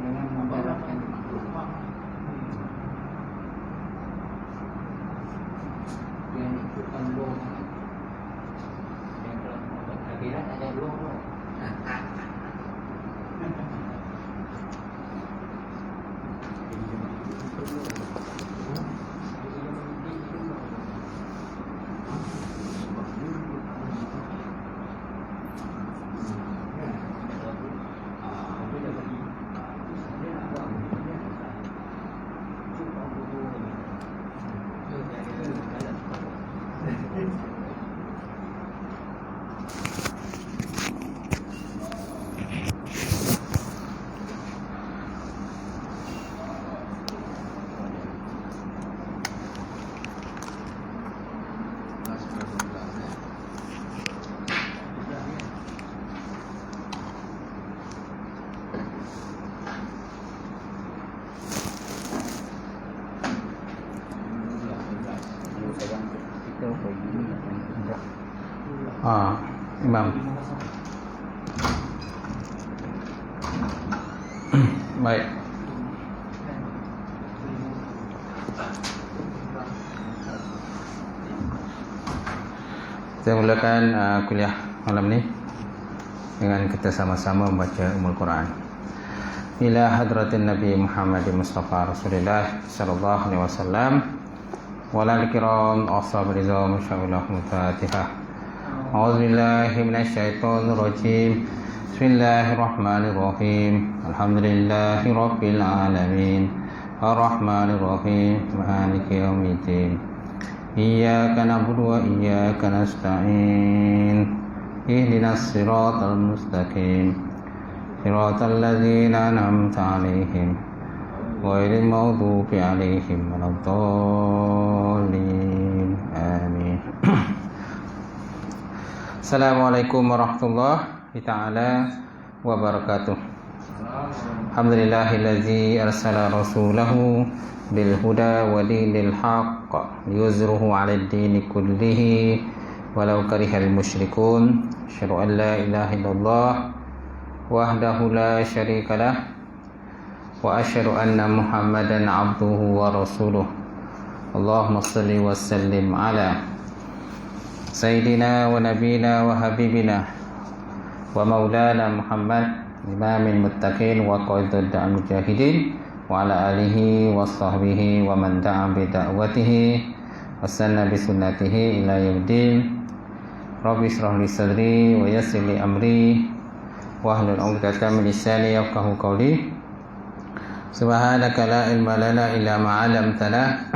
Dengan memberatkan yang itu kan dua yang kalau akhirat ada dua loh. Imam. Baik. Kita mulakan kuliah malam ni dengan kita sama-sama membaca Ummul Quran. Ila hadratin Nabi Muhammad Mustafa Rasulullah sallallahu alaihi wasallam wa ala al-kiram ashab rizal masyaallah Fatihah. A'udzu billahi minasyaitonir rajim. Bismillahirrahmanirrahim. Alhamdulillahi rabbil alamin. Arrahmanir rahim. Maliki yaumiddin. Iyyaka na'budu wa iyyaka nasta'in. Ihdinas siratal mustaqim. Siratal ladzina an'amta 'alaihim ghairil maghdubi 'alaihim waladdallin. Amin. Assalamualaikum warahmatullahi ta'ala wabarakatuh. Alhamdulillahillazi arsala rasulahu bil huda wa dinil haqq liyuzhirahu 'alad dini kullihi walau karihal musyrikun. Asyhadu an la ilaha illallah wahdahu la syarikalah wa asyhadu anna Muhammadan 'abduhu wa rasuluh. Allahumma shalli wa sallim ala Sayyidina wa nabina wa habibina wa maulana Muhammad imamil muttaqin wa qaidud mujahidin wa ala alihi wa sahbihi wa man da'a bi da'watihi wa sanna bi sunnatihi ila yaumil. Rabbi shrah li sadri wa yassir li amri wa hlul 'uqdatam min lisani yafqahu qawli. Subhanaka la ilma lana illa ma 'allamtana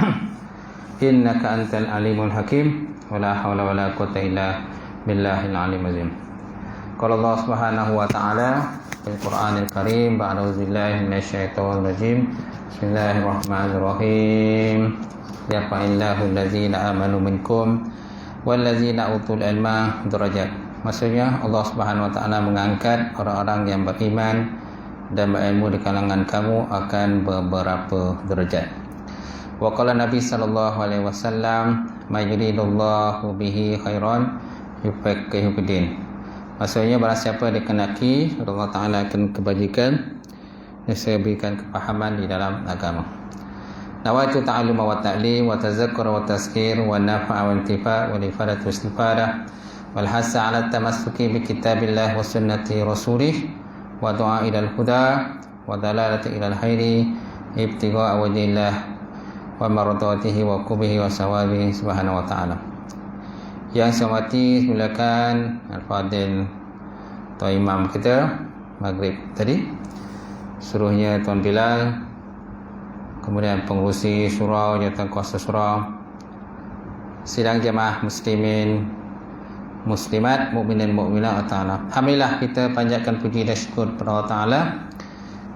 innaka antal alimul hakim. Wala haula wala quwwata illa billahil aliyyil azim. Qala Allah Subhanahu wa ta'ala fil Qur'anil Karim ba'da billahi minasyaitonir rajim. Bismillahirrahmanirrahim. Yarfa'illahu allazina amanu minkum wallazina utul ilma darajat. Maksudnya Allah Subhanahu wa ta'ala mengangkat orang-orang yang beriman dan berilmu di kalangan kamu akan beberapa derajat. Wa qala Nabi sallallahu alaihi wasallam ma yuridullahu bihi khairan yufaqihu fid-din. Maksudnya barang siapa dikenaki Allah Taala akan kebajikan, saya berikan kepahaman di dalam agama. Nawaitu ta'alluma wa ta'lim wa tazakkura wa tazkir wa nafa'a wa intifa' wa ifadatu istifadah wal hasa 'ala tamassuki bi kitabillah wa sunnati rasulih wa du'a ila al-huda wa dalalati ila al-khairi ibtigha'a wajhillah wa maradatihi wa qubihi wa sawabihi subhanahu wa ta'ala. Yang saya hormati, silakan Al-Fadil Tuan Imam kita Maghrib tadi, suruhnya Tuan Bilal, kemudian pengurusi surau, jawatan kuasa surau, sidang jemaah muslimin muslimat, mukminin mukminat ta'ala. Alhamdulillah, kita panjatkan puji dan syukur kepada Allah Ta'ala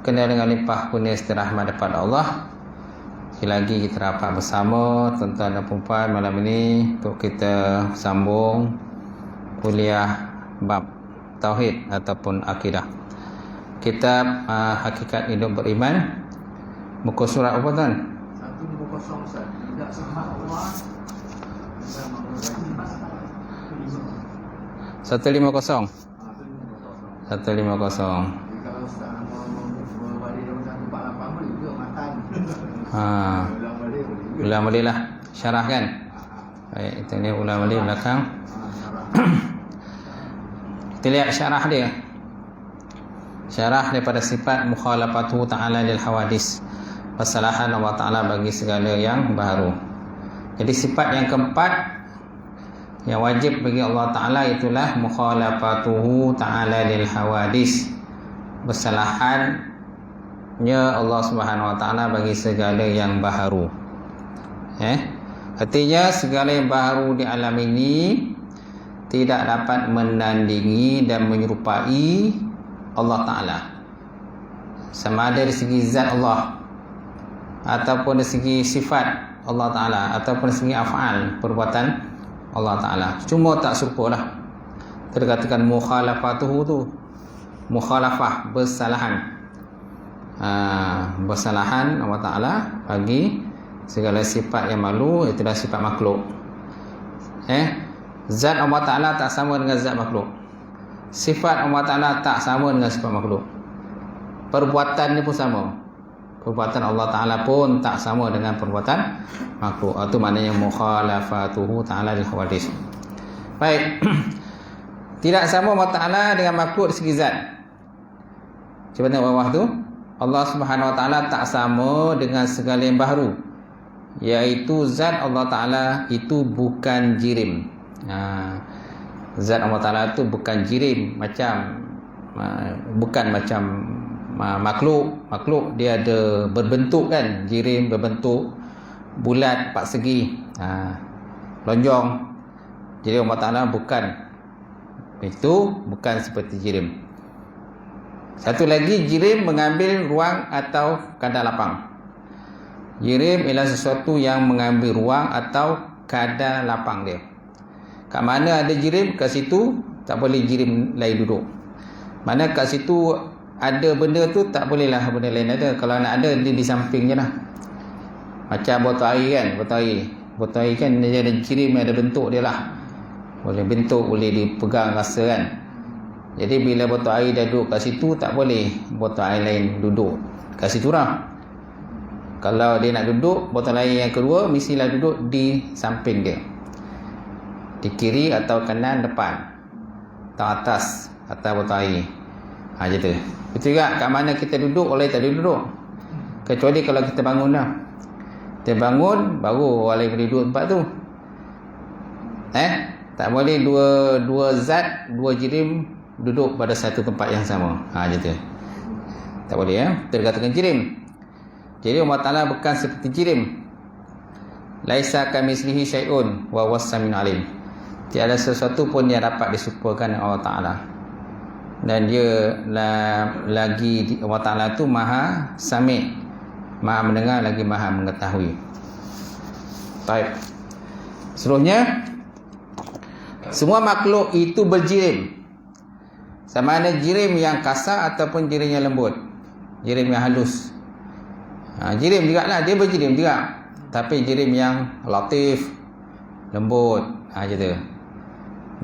kena dengan limpah kurnia rahmat daripada Allah. Sekali lagi kita rapat bersama tuan-tuan dan puan malam ini untuk kita sambung kuliah bab tauhid ataupun akidah. Kitab Hakikat Hidup Beriman, muka surat apa tuan? 150 Ustaz. Tidak sama Allah 150. Ah, tu 500. 150. Jadi kalau mau balik dalam 148 boleh juga makan. Ulang balik boleh juga. Ulang balik lah. Syarah kan? Baik, kita lihat ulang balik belakang. Syarah. Kita lihat syarah dia. Syarah daripada sifat mukhalafatuhu ta'ala lil hawadis. Kesalahan Allah Ta'ala bagi segala yang baru. Jadi sifat yang keempat yang wajib bagi Allah Ta'ala itulah mukhalafatuhu ta'ala lil hawadis. Kesalahannya Allah Subhanahu Wa Ta'ala bagi segala yang baharu. Artinya segala yang baharu di alam ini tidak dapat menandingi dan menyerupai Allah Ta'ala, sama ada dari segi zat Allah ataupun dari segi sifat Allah Ta'ala ataupun dari segi af'al, perbuatan Allah Ta'ala. Cuma tak serupa lah. Terkatakan mukhalafatuhu tu, mukhalafah, bersalahan. Bersalahan Allah Ta'ala bagi segala sifat yang malu, itulah sifat makhluk. Zat Allah Ta'ala tak sama dengan zat makhluk. Sifat Allah Ta'ala tak sama dengan sifat makhluk. Perbuatan ni pun sama. Perbuatan Allah Ta'ala pun tak sama dengan perbuatan makhluk. Itu maknanya mukhalafatuhu ta'ala lil hawadis. Baik. Tidak sama Allah Ta'ala dengan makhluk dari segi zat. Cuba tengok bawah tu. Allah Subhanahu Wa Ta'ala tak sama dengan segala yang baharu, iaitu zat Allah Ta'ala itu bukan jirim. Zat Allah Ta'ala itu bukan jirim, bukan macam makhluk. Makhluk dia ada berbentuk kan. Jirim berbentuk bulat, empat segi, lonjong. Jadi Allah Ta'ala bukan itu, bukan seperti jirim. Satu lagi, jirim mengambil ruang atau kadar lapang. Jirim ialah sesuatu yang mengambil ruang atau kadar lapang dia. Kat mana ada jirim, kat situ tak boleh jirim lain duduk. Mana kat situ ada benda tu, tak bolehlah benda lain ada. Kalau nak ada, dia di samping je lah. Macam botol air kan. Botol air kan dia ada jirim, ada bentuk dia lah. Boleh bentuk, boleh dipegang rasa kan. Jadi bila botol air dah duduk kat situ, tak boleh botol air lain duduk kat situ lah. Kalau dia nak duduk, botol air yang kedua mestilah duduk di samping dia, di kiri atau kanan, depan atau atas botol air. Macam tu. Betul juga kat mana kita duduk, oleh tak boleh duduk. Kecuali kalau kita bangun lah. Kita bangun, baru oleh boleh duduk tempat tu. Tak boleh dua zat, dua jirim duduk pada satu tempat yang sama. Macam tu. Tak boleh ya. Kita katakan jirim. Jadi Allah Ta'ala bukan seperti jirim. Laisa kamitslihi syai'un wa huwas samiul alim. Tiada sesuatu pun yang dapat diserupakan Allah Ta'ala. Dan dia lagi Allah Ta'ala tu maha sami', maha mendengar lagi maha mengetahui. Baik. Seterusnya, semua makhluk itu berjirim. Sama ada jirim yang kasar ataupun jirim yang lembut, jirim yang halus. Jirim juga lah, dia berjirim juga, tapi jirim yang latif, lembut. Macam tu.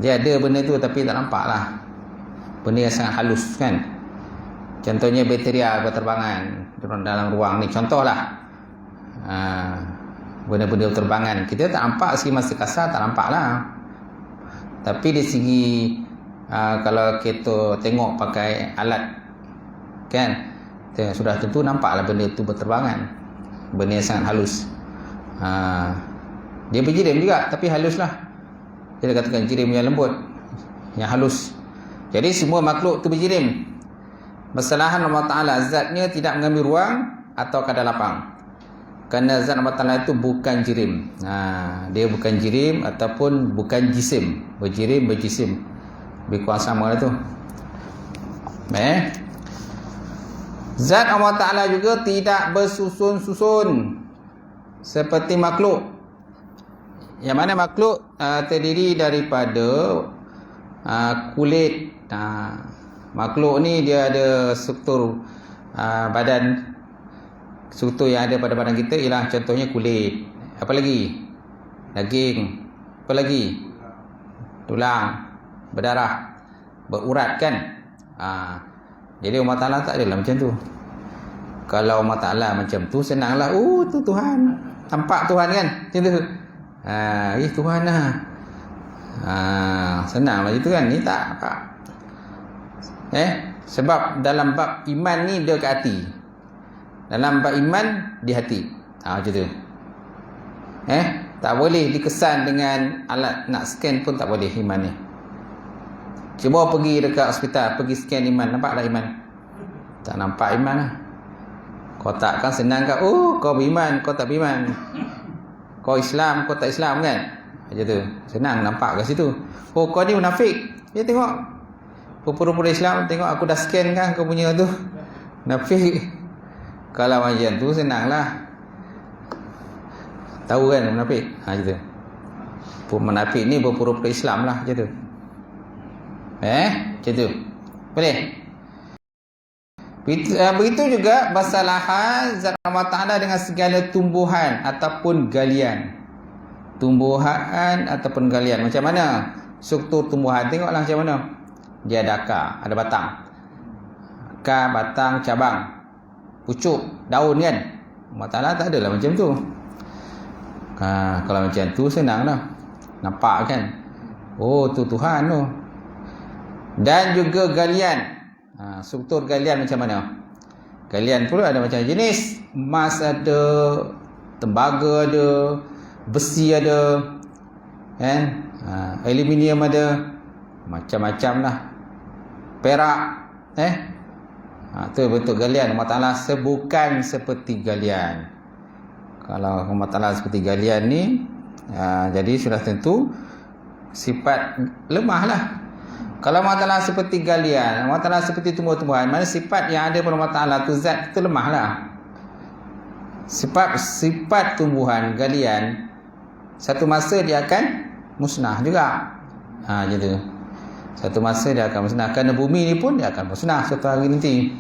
Dia ada benda tu tapi tak nampak lah. Benda yang sangat halus kan. Contohnya bakteria berterbangan dalam ruang ni, contohlah. Benda-benda berterbangan kita tak nampak, segi masa kasar tak nampak lah. Tapi dari segi kalau kita tengok pakai alat kan, sudah tentu nampaklah benda itu berterbangan. Benda yang sangat halus. Dia berjirim juga tapi halus lah. Dia katakan jirim yang lembut, yang halus. Jadi semua makhluk itu berjirim. Kesalahan Allah Ta'ala, zatnya tidak mengambil ruang atau kadar lapang. Kerana zat Allah Ta'ala itu bukan jirim. Dia bukan jirim ataupun bukan jisim. Berjirim, berjisim, lebih kurang sama lah tu. Zat Allah Ta'ala juga tidak bersusun-susun seperti makhluk. Yang mana makhluk terdiri daripada kulit. Makhluk ni dia ada struktur badan. Struktur yang ada pada badan kita ialah contohnya kulit. Apa lagi? Daging. Apa lagi? Tulang. berdarah, berurat kan. Jadi Allah Ta'ala tak adalah macam tu. Kalau Allah Ta'ala macam tu, senanglah. Tu Tuhan, nampak Tuhan kan, macam tu. Tuhan lah. Senanglah itu kan. Ni tak apa. Sebab dalam bab iman ni dia kat hati. Dalam bab iman di hati. Macam tu. Tak boleh dikesan dengan alat nak scan pun tak boleh iman ni. Cuba pergi dekat hospital, pergi scan iman, nampak tak iman? Tak nampak iman lah. Kau takkan senang kan? Kau beriman, kau tak beriman. Kau Islam, kau tak Islam kan? Macam tu. Senang nampak kat situ. Kau ni munafik. Dia tengok. Pura-pura Islam, tengok aku dah scan kan kau punya tu. Munafik. Kalau macam tu senanglah. Tahu kan munafik? Macam tu. Munafik ni berpura-pura Islam lah. Macam tu. Macam tu. Boleh? Begitu juga basalahan zat Allah Ta'ala dengan segala tumbuhan ataupun galian. Tumbuhan ataupun galian. Macam mana struktur tumbuhan? Tengoklah macam mana. Dia ada akar, ada batang. Akar, batang, cabang, pucuk, daun kan. Allah Ta'ala tak adalah macam tu. Kalau macam tu senang lah. Nampak kan? Tu Tuhan tu. Dan juga galian. Struktur galian macam mana? Galian pun ada macam jenis. Emas ada, tembaga ada, besi ada, kan? Aluminium ada, macam-macam lah. Perak, tu bentuk galian. Allah Ta'ala bukan seperti galian. Kalau Allah Ta'ala seperti galian ni, jadi sudah tentu sifat lemah lah. Kalau Allah Ta'ala seperti galian, Allah Ta'ala seperti tumbuh-tumbuhan, mana sifat yang ada pada Allah Ta'ala tu zat itu lemah lah. Sifat tumbuhan, galian, satu masa dia akan musnah juga. Macam tu. Satu masa dia akan musnah. Kerana bumi ni pun dia akan musnah suatu hari nanti.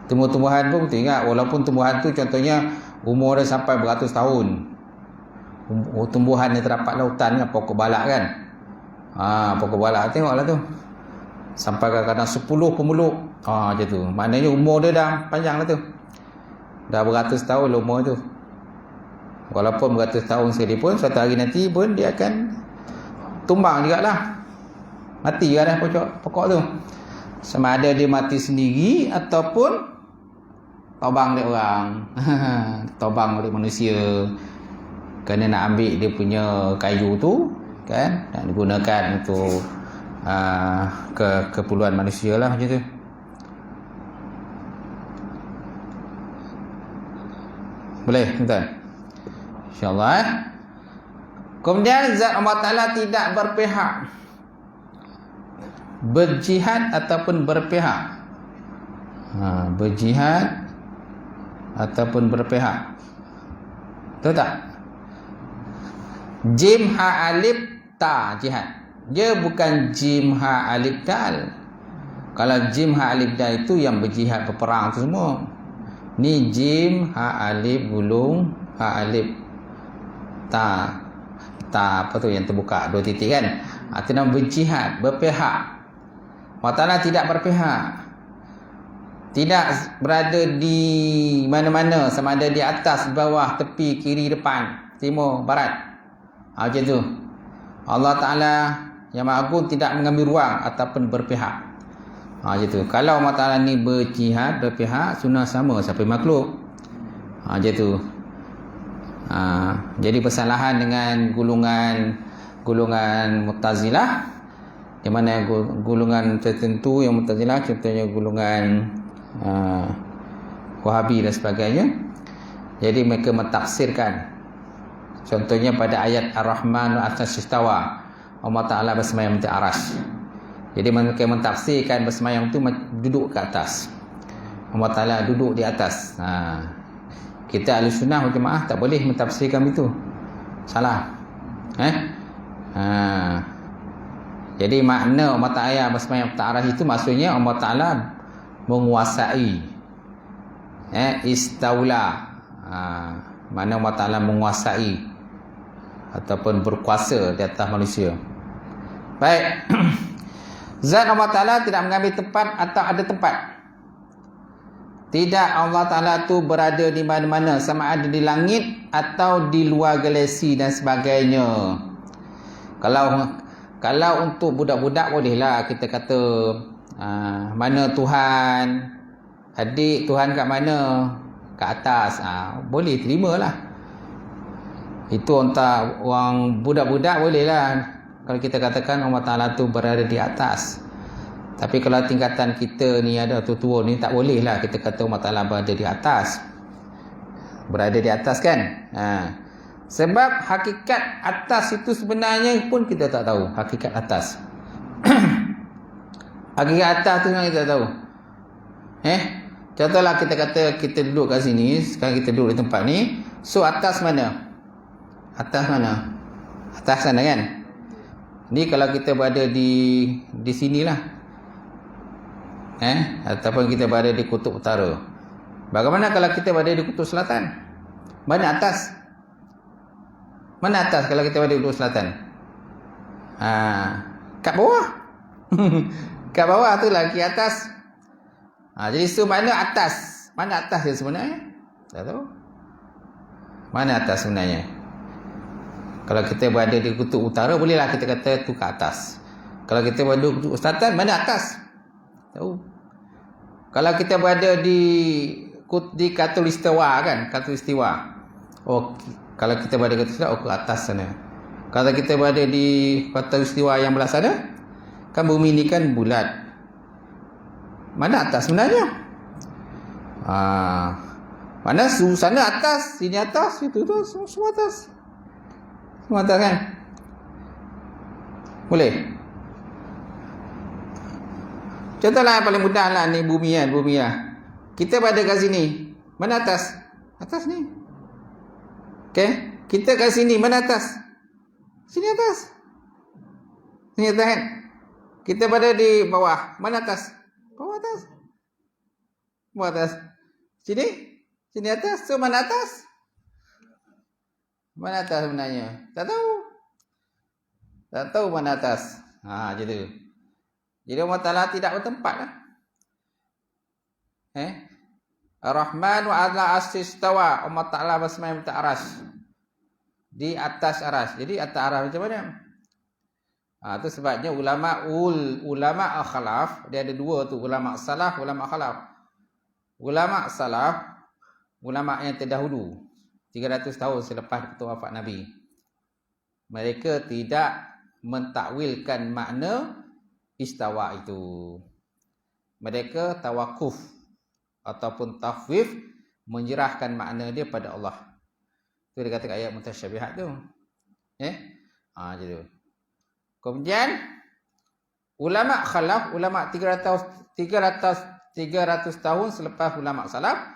Tumbuh-tumbuhan pun betul ingat, walaupun tumbuhan tu contohnya umur dia sampai beratus tahun. Tumbuhan yang terdapat lautan kan, pokok balak kan. Pokok balak tengoklah tu. Sampai kadang-kadang 10 pemeluk. Macam tu. Maknanya umur dia dah panjang lah tu. Dah beratus tahun lah umur tu. Walaupun beratus tahun sekalipun, suatu hari nanti pun dia akan tumbang jugalah. Mati kan dah pokok tu. Sama ada dia mati sendiri ataupun tobang oleh orang. Tobang oleh manusia. Kerana nak ambil dia punya kayu tu kan, nak digunakan untuk keperluan manusia lah macam tu. Boleh tuan-tuan? InsyaAllah Kemudian zat Allah Ta'ala tidak berpihak, berjihad ataupun berpihak. Berjihad ataupun berpihak. Tahu tak? Jim ha alif ta jihad. Dia bukan jim ha alif dal. Kalau jim ha alif dal itu yang berjihad berperang tu semua. Ni jim ha alif gulung ha alif ta. Ta apa tu yang terbuka dua titik kan? Itu nama berjihad, berpihak. Allah Ta'ala tidak berpihak. Tidak berada di mana-mana, sama ada di atas, bawah, tepi, kiri, depan, timur, barat. Macam tu. Allah Ta'ala yang Maha Agung tidak mengambil ruang ataupun berpihak. Macam tu. Kalau Allah Ta'ala ni berjihad, berpihak, sunnah sama sampai makhluk. Macam tu. Jadi persalahan dengan golongan Mu'tazilah, di mana golongan tertentu yang Mu'tazilah, contohnya golongan Wahabi dan sebagainya. Jadi mereka mentafsirkan, contohnya pada ayat Ar-Rahman wa atas istawa, Allah Ta'ala bersemayam di aras. Jadi mereka mentafsirkan bersemayam itu duduk ke atas, Allah Ta'ala duduk di atas. Kita Ahlussunnah wal Jamaah tak boleh mentafsirkan itu. Salah. Jadi makna Allah Ta'ala bersemayam di aras itu maksudnya Allah Ta'ala menguasai. Istaula. Mana Allah Ta'ala menguasai ataupun berkuasa di atas manusia. Baik. Zat Allah Ta'ala tidak mengambil tempat atau ada tempat. Tidak, Allah Ta'ala tu berada di mana-mana, sama ada di langit atau di luar galaksi dan sebagainya. Kalau untuk budak-budak bolehlah kita kata mana Tuhan, adik Tuhan kat mana? Kat atas. Boleh terimalah. Itu untuk orang budak-budak bolehlah. Kalau kita katakan Allah Ta'ala tu berada di atas. Tapi kalau tingkatan kita ni ada tua-tua ni, tak boleh lah kita kata Allah Ta'ala berada di atas. Berada di atas kan? Sebab hakikat atas itu sebenarnya pun kita tak tahu. Hakikat atas. Hakikat atas tu memang kita tak tahu. Contohlah kita kata kita duduk kat sini. Sekarang kita duduk di tempat ni. So atas mana? Atas mana? Atas sana kan? Ni kalau kita berada di sinilah. Ataupun kita berada di kutub utara. Bagaimana kalau kita berada di kutub selatan? Mana atas? Mana atas kalau kita berada di kutub selatan? Kat bawah. Kat bawah tu lagi atas. Jadi so mana atas? Mana atas dia sebenarnya? Tak tahu. Mana atas sebenarnya? Kalau kita berada di kutub utara, bolehlah kita kata tu kat atas. Kalau kita berada di kutub selatan, mana atas? Tahu. Kalau kita berada di Khatulistiwa kan, Khatulistiwa. Kalau kita berada di Khatulistiwa, ke atas sana. Kalau kita berada di Khatulistiwa yang belah sana, kan bumi ni kan bulat. Mana atas sebenarnya? Mana sana atas, sini atas, itu tu semua atas. Semua atas kan? Boleh? Contohlah yang paling mudah lah ni bumi lah. Kita berada kat sini. Mana atas? Atas ni. Okay? Kita kat sini. Mana atas? Sini atas. Sini atas kan? Kita berada di bawah. Mana atas? Bawah atas. Bawah atas. Sini? Sini atas. So mana atas? Mana atas sebenarnya? Tak tahu. Tak tahu mana atas. Macam tu. Jadi Allah Ta'ala tidak bertempat lah. Ar-Rahman wa ala as-istawa. Allah Ta'ala bersemayam di atas. Di atas aras. Jadi atas aras macam mana? Itu sebabnya ulama al-khalaf. Dia ada dua tu. Ulama salaf, ulama khalaf. Ulama salaf. Ulama yang terdahulu. 300 tahun selepas wafat Nabi. Mereka tidak mentakwilkan makna istawa itu. Mereka tawakuf ataupun tafwif, menyerahkan makna dia pada Allah. Itu dia kata ayat mutasyabihat tu. Gitu. Kemudian ulama khalaf, ulama 300 tahun selepas ulama salaf,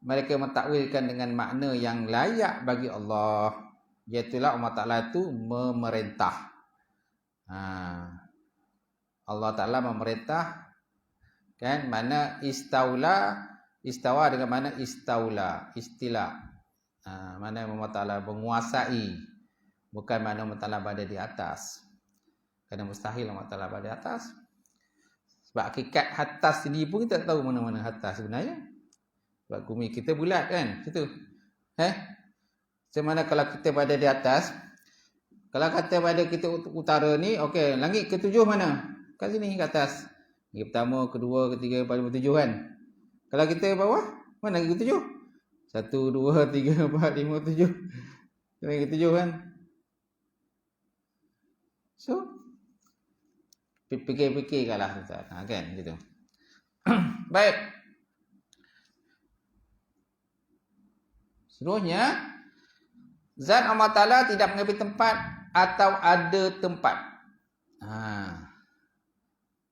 mereka mentakwilkan dengan makna yang layak bagi Allah. Iaitulah Allah Ta'ala itu memerintah. Allah Ta'ala memerintah kan, mana istawa dengan mana istaula, istilah. Mana Allah Ta'ala menguasai, bukan mana Allah Ta'ala berada di atas. Kerana mustahil Allah Ta'ala berada di atas. Sebab hakikat atas sendiri pun kita tak tahu mana-mana atas sebenarnya. Sebab bumi kita bulat kan, situ. Macam mana kalau kita berada di atas? Kalau kata berada kita utara ni, okey, langit ketujuh mana? Kat sini, kat atas. Yang pertama, kedua, ketiga, empat, lima, tujuh kan. Kalau kita bawah, mana lagi ketujuh? 1, 2, 3, 4, 5, 7. Lagi ketujuh kan. So, fikir-fikirkanlah kan, gitu. Baik. Seterusnya, zat Allah Ta'ala tidak mengambil tempat atau ada tempat.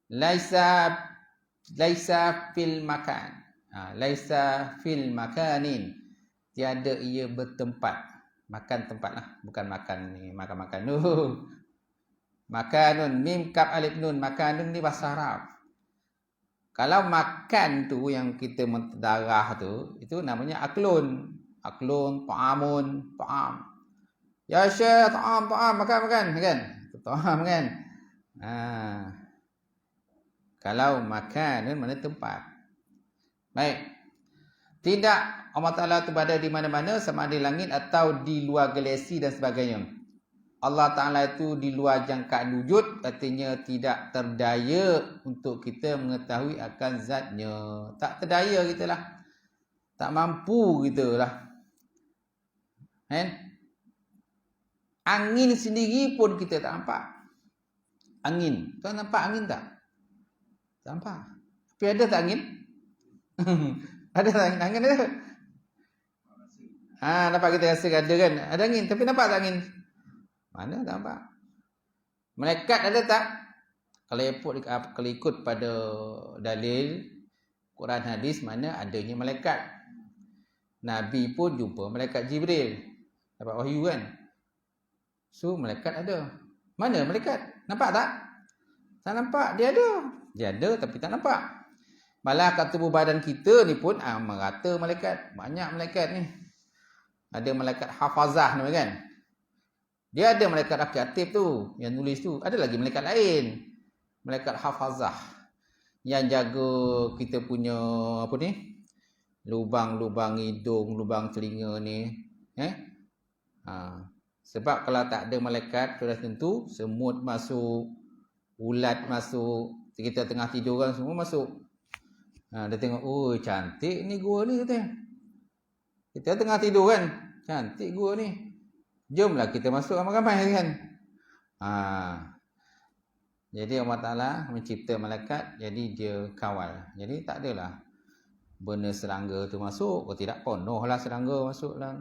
Laisa fil makan. Laisa fil makanin. Tiada ia bertempat. Makan tempat lah. Bukan makan ni. Makan-makan. Makanun. Mim kap alif nun. Makanun ni bahasa Arab. Kalau makan tu yang kita mendarah tu, itu namanya aklun. Aklun, ta'amun, ta'am. Ya syekh, ta'am, makan. Kan? Ta'am kan? Kalau makan mana tempat. Baik. Tidak Allah Ta'ala itu berada di mana-mana, sama ada di langit atau di luar galaksi dan sebagainya. Allah Ta'ala itu di luar jangkaan wujud, artinya tidak terdaya untuk kita mengetahui akan zatnya. Tak terdaya kita lah. Tak mampu kita lah. Angin sendiri pun kita tak nampak. Angin. Tuan nampak angin tak? Tak nampak. Tapi ada tak angin? Ada tak angin? Angin ada? Nampak kita rasa ada kan? Ada angin. Tapi nampak tak angin? Mana tak nampak? Malaikat ada tak? Kalau ikut pada dalil Quran hadis, mana adanya malaikat. Nabi pun jumpa malaikat Jibril. Dapat wahyu kan? So malaikat ada. Mana malaikat? Nampak tak? Tak nampak. Dia ada. Dia ada tapi tak nampak. Malah kat tubuh badan kita ni pun merata malaikat. Banyak malaikat ni. Ada malaikat hafazah ni kan? Dia ada malaikat rakiatif tu, yang nulis tu. Ada lagi malaikat lain. Malaikat hafazah. Yang jaga kita punya apa ni? Lubang-lubang hidung, lubang telinga ni. Sebab kalau tak ada malaikat, sudah tentu semut masuk, ulat masuk, kita tengah tidur kan semua masuk. Dia tengok, oh cantik ni gua ni kata. Kita tengah tidur kan, cantik gua ni. Jomlah kita masuk ramai-ramai kan. Jadi Allah Ta'ala mencipta malaikat, jadi dia kawal. Jadi tak adalah benda serangga tu masuk. Oh tidak, penuh lah serangga masuk lah.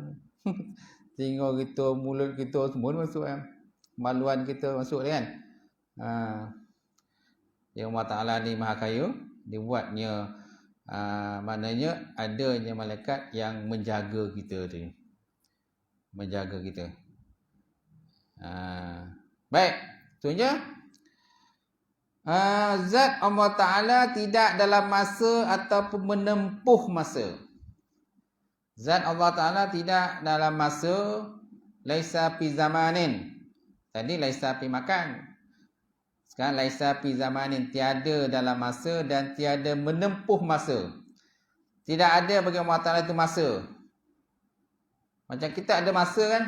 Tinggal kita, mulut kita semua masuk kan. Maluan kita masuk kan. Yang Allah Ta'ala ni maha kaya. Dia buatnya maknanya adanya malaikat yang menjaga kita tu. Menjaga kita. Baik. Contohnya zat Allah Ta'ala tidak dalam masa ataupun menempuh masa. Zat Allah Ta'ala tidak dalam masa. Laisa fi zamanin. Tadi laisa fi makan. Sekarang laisa fi zamanin. Tiada dalam masa dan tiada menempuh masa. Tidak ada bagi Allah Ta'ala itu masa. Macam kita ada masa kan?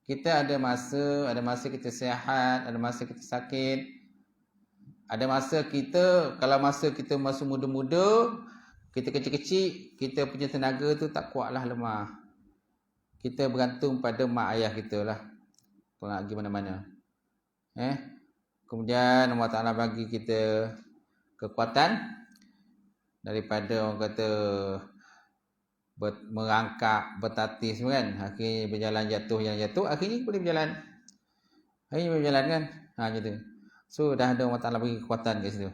Kita ada masa kita sihat, ada masa kita sakit. Ada masa kita, kalau masa kita masih muda-muda, kita kecil-kecil, kita punya tenaga tu tak kuatlah, lemah. Kita bergantung pada mak ayah kita lah. Tak nak pergi mana-mana. Kemudian Allah Ta'ala bagi kita kekuatan daripada orang kata merangkak, bertatih semua kan. Akhirnya berjalan jatuh, akhirnya boleh berjalan. Kan. Macam tu. So dah ada Allah Ta'ala bagi kekuatan kat situ.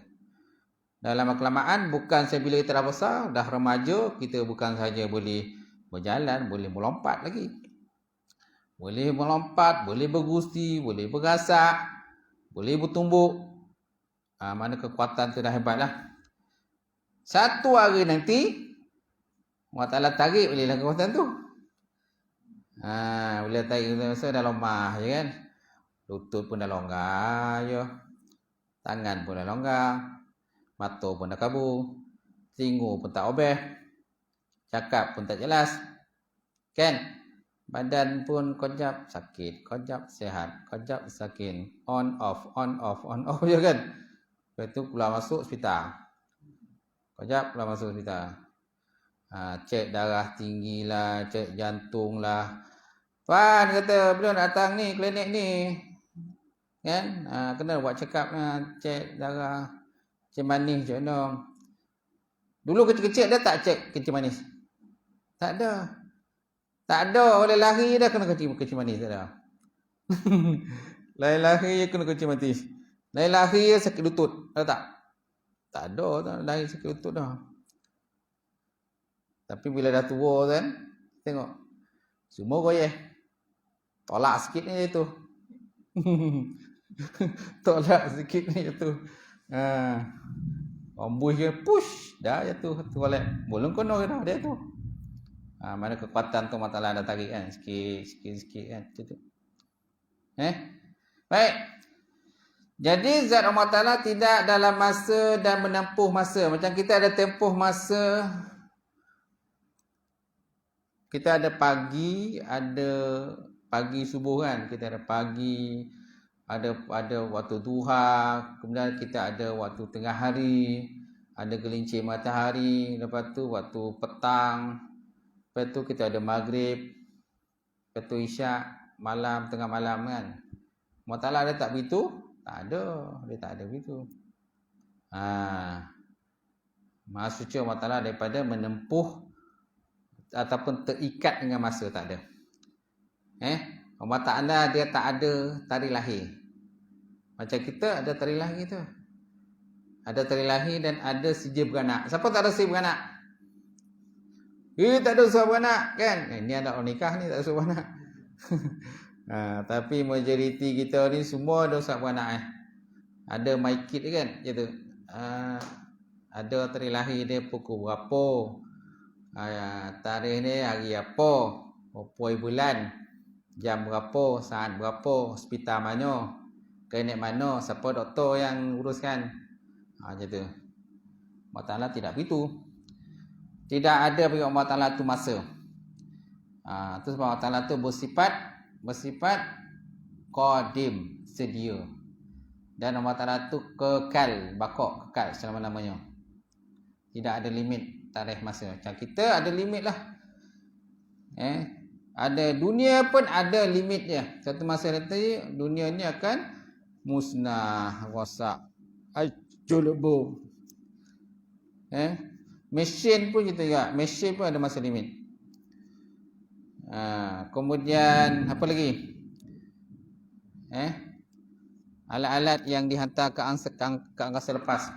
Dalam kelamaan, bukan bila kita dah besar, dah remaja, kita bukan saja boleh berjalan, boleh melompat lagi. Boleh melompat, boleh bergusti, boleh bergasak, boleh bertumbuk. Mana kekuatan tu dah hebat lah. Satu hari nanti, Allah Ta'ala tarik bolehlah kekuatan tu. Boleh tarik masa dah lemah je kan. Lutut pun dah longgar je. Tangan pun dah longgar. Mata pun dah kabur. Telinga pun tak obeh. Cakap pun tak jelas. Kan? Badan pun kejap sakit, kejap sihat, kejap sakit. On off je kan. Lepas tu keluar masuk hospital. Kejap keluar masuk hospital. Cek darah tinggi lah, cek jantung lah. Wan kata, belum datang ni klinik ni. Kan? Kena buat check up lah, cek darah, kencing manis macam mana. Dulu kecil-kecil dia tak cek kencing manis. Tak ada. Tak ada, oleh lari dah kena kencing manis tak ada. Lari kena kencing manis. Lari sakit lutut, ada tak? Tak ada, tak lari sakit lutut dah. Tapi bila dah tua kan, tengok. Semua goyeh. Tolak sikit ni tu. Tolak sikit ni tu. Ambush ke, push. Dah jatuh. Tolak. Belum kena dah dia tu. Mana kekuatan tu Allah Ta'ala dah tarik kan. Sikit kan. Macam tu. Baik. Jadi zat Allah Ta'ala tidak dalam masa dan menempuh masa. Macam kita ada tempoh masa. Kita ada pagi subuh kan. Kita ada pagi, ada waktu duha, kemudian kita ada waktu tengah hari, ada gelincir matahari, lepas tu waktu petang, lepas tu kita ada maghrib, lepas tu isyak, malam, tengah malam kan. Allah Ta'ala ada tak begitu? Tak ada, dia tak ada begitu. Maha suci Allah Ta'ala daripada menempuh ataupun terikat dengan masa, tak ada. Allah Ta'ala dia tak ada tarikh lahir. Macam kita ada tarikh lahir tu. Ada tarikh lahir dan ada sijil beranak. Siapa tak ada sijil beranak? Tak ada suara beranak kan? Ni anak orang nikah ni tak ada suara beranak. Tapi majoriti kita ni semua ada usaha beranak. Ada my kid kan? Gitu. Ada tarikh lahir dia pukul berapa? Tarikh ni hari apa? Berapa bulan? Jam berapa? Saat berapa? Hospital mana? Klinik mana? Siapa doktor yang uruskan? Macam tu. Allah Ta'ala tidak begitu. Tidak ada bagi Allah Ta'ala tu masa. Tu sebab Allah Ta'ala tu bersifat qadim, sedia. Dan Allah Ta'ala tu kekal, bakok, kekal selama-lamanya. Tidak ada limit tarikh masa. Macam kita ada limit lah. Ada dunia pun ada limit dia. Satu masa nanti dunia ni akan musnah, rosak, hancur. Mesin pun gitu juga. Mesin pun ada masa limit. Kemudian apa lagi? Alat-alat yang dihantar ke angkasa lepas.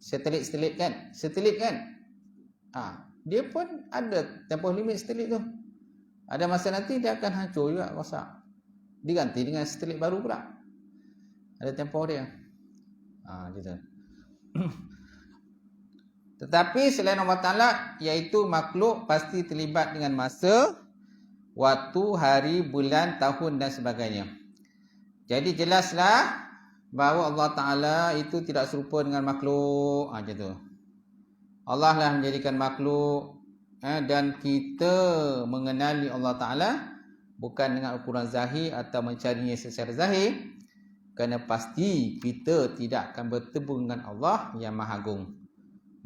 Satelit kan? Dia pun ada tempoh limit satelit tu. Ada masa nanti dia akan hancur juga, rosak. Diganti dengan satelit baru pula. Ada tempoh dia. Gitu. Tetapi selain Allah Ta'ala, iaitu makhluk pasti terlibat dengan masa, waktu, hari, bulan, tahun dan sebagainya. Jadi jelaslah bahawa Allah Ta'ala itu tidak serupa dengan makhluk. Macam tu. Allah lah menjadikan makhluk. Dan kita mengenali Allah Ta'ala bukan dengan ukuran zahir atau mencarinya secara zahir, kerana pasti kita tidak akan bertemu dengan Allah yang Maha Agung,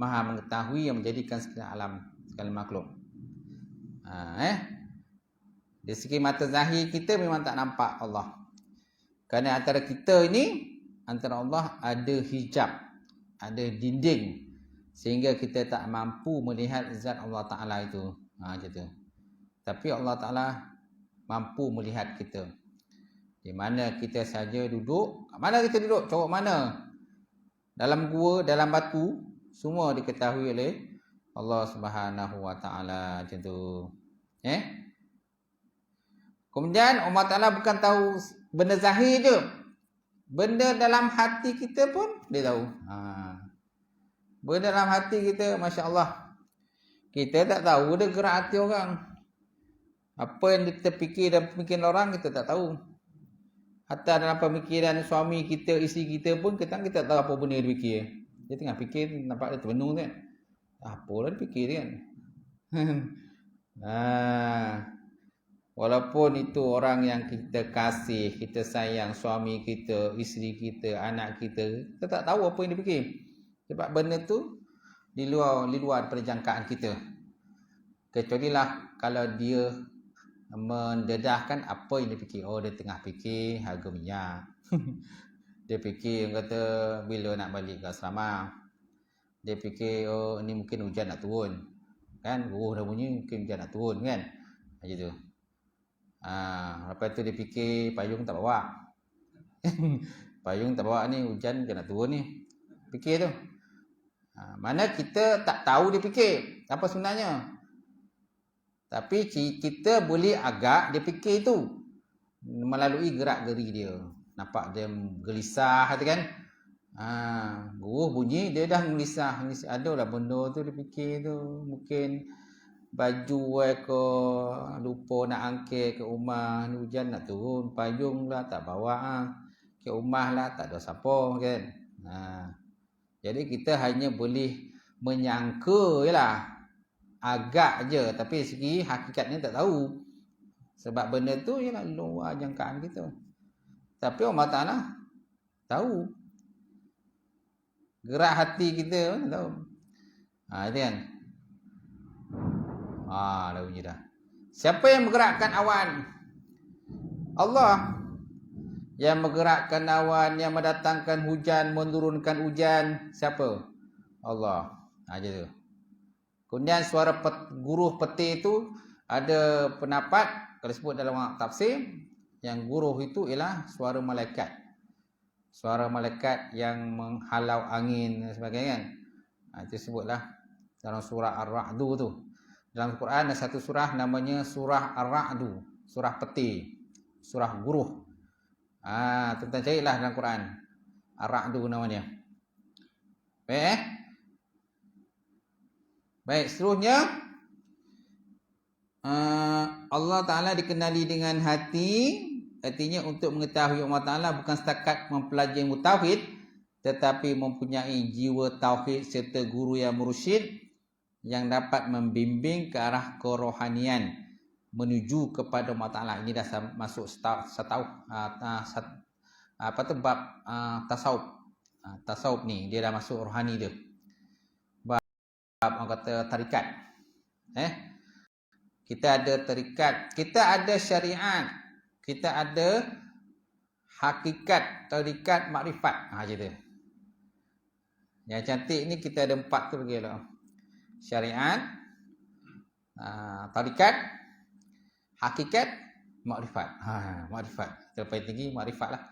Maha mengetahui, yang menjadikan segala alam, segala makhluk. Dari segi mata zahir kita memang tak nampak Allah, kerana antara kita ini, antara Allah ada hijab, ada dinding, sehingga kita tak mampu melihat zat Allah Ta'ala itu. Macam tu. Tapi Allah Ta'ala mampu melihat kita. Di mana kita saja duduk. Mana kita duduk? Corok mana? Dalam gua, dalam batu. Semua diketahui oleh Allah Subhanahu Wa Ta'ala. Macam tu. Kemudian Allah Ta'ala bukan tahu benda zahir je. Benda dalam hati kita pun dia tahu. Benda dalam hati kita, Masya Allah. Kita tak tahu dia gerak hati orang. Apa yang kita fikir dan pemikiran orang, kita tak tahu. Hatta dalam pemikiran suami kita, isteri kita pun, kita tak tahu apa benda dia fikir. Dia tengah fikir, nampak dia terbenung kan. Apalah dia fikir kan. Walaupun itu orang yang kita kasih, kita sayang, suami kita, isteri kita, anak kita, kita tak tahu apa yang dia fikir. Sebab benda tu di luar daripada jangkaan kita. Kecualilah kalau dia mendedahkan apa yang dia fikir. Dia tengah fikir harga minyak. Dia fikir kata bila nak balik ke asrama. Dia fikir ni mungkin hujan nak turun. Kan dah bunyi mungkin hujan nak turun kan. Macam tu. Lepas tu dia fikir payung tak bawa. Payung tak bawa ni, hujan nak turun ni. Fikir tu. Mana kita tak tahu dia fikir apa sebenarnya. Tapi kita boleh agak dia fikir itu melalui gerak-geri dia. Nampak dia gelisah tu kan. Bunyi dia dah gelisah. Adalah benda tu dia fikir tu. Mungkin baju ke lupa nak angkat ke rumah, ni hujan nak turun, payung lah tak bawa. Cik Umar lah, tak ada siapa kan. Jadi kita hanya boleh menyangka je lah, agak je, tapi segi hakikatnya tak tahu. Sebab benda tu ialah luar jangkaan kita. Tapi Allah Ta'ala tahu. Gerak hati kita mana tahu. Itu kan. Dah bunyi dah. Siapa yang menggerakkan awan? Allah. Yang menggerakkan awan, yang mendatangkan hujan, menurunkan hujan. Siapa? Allah. Je tu. Kemudian suara guruh peti itu ada pendapat, kalau sebut dalam tafsir, yang guruh itu ialah suara malaikat. Suara malaikat yang menghalau angin dan sebagainya kan. Itu sebutlah dalam surah Ar-Ra'du tu. Dalam Quran ada satu surah namanya surah Ar-Ra'du, surah peti, surah guruh. Tuan-tuan carilah dalam Quran. Ar-Ra'du namanya. Baik Baik, seterusnya Allah Ta'ala dikenali dengan hati. Artinya untuk mengetahui Allah Ta'ala bukan setakat mempelajari ilmu tauhid, tetapi mempunyai jiwa tauhid serta guru yang mursyid yang dapat membimbing ke arah kerohanian menuju kepada Allah Ta'ala. Ini dah masuk bab tasawuf. Tasawuf ni dia dah masuk rohani dia. Bab orang kata tarikat. Kita ada tarikat, kita ada syariat, kita ada hakikat, tarikat, makrifat. Macam tu. Yang cantik ni kita ada 4 tu lagi lah. Syariat, tarikat, hakikat, makrifat. Makrifat. Terlepas tinggi makrifat lah.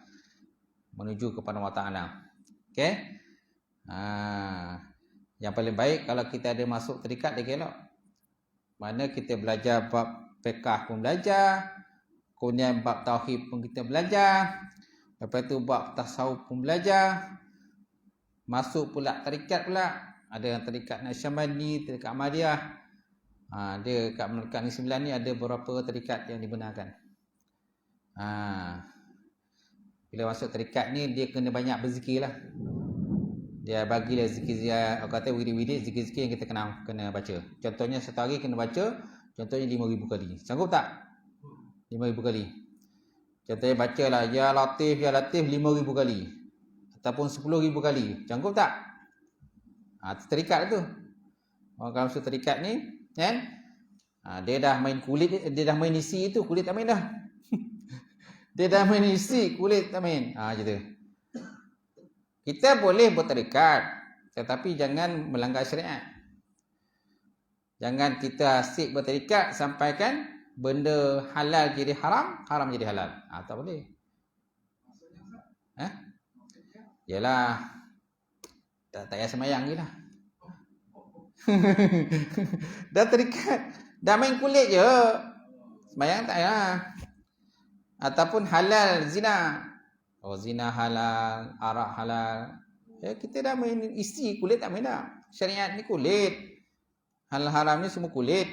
Menuju kepada Allah Ta'ala. Okey. Yang paling baik kalau kita ada masuk tarikat lagi elok. Mana kita belajar bab fiqh pun belajar, kemudian bab tauhid pun kita belajar, lepas tu bab tasawuf pun belajar, masuk pula tarikat pula. Ada yang tarikat Naqsyabandi, tarikat Ahmadiyah. Dia kat Melaka Negeri Sembilan ni ada beberapa tarikat yang dibenarkan. Bila masuk tarikat ni dia kena banyak berzikir lah. Dia bagilah zikir-zikir, orang kata wirid-wirid, zikir-zikir yang kita kena baca. Contohnya satu hari kena baca, contohnya 5,000 kali. Sanggup tak? 5,000 kali. Contohnya bacalah Ya Latif 5,000 kali. Ataupun 10,000 kali. Sanggup tak? Itu tarikat tu. Orang kalau masuk tarikat ni, kan? Dia dah main kulit, dia dah main isi tu, kulit tak main dah. Dia dah main isi, kulit tak main. Macam tu. Kita boleh bertarikat, tetapi jangan melanggar syariat. Jangan kita asyik bertarikat sampaikan benda halal jadi haram, haram jadi halal. Tak boleh. Yalah. Tak payah semayang je lah. Dah terikat. Dah main kulit je. Semayang tak payah. Ataupun halal zina. Zina halal, arak halal. Kita dah main isi, kulit tak main dah. Syariat ni kulit. Halal haram ni semua kulit.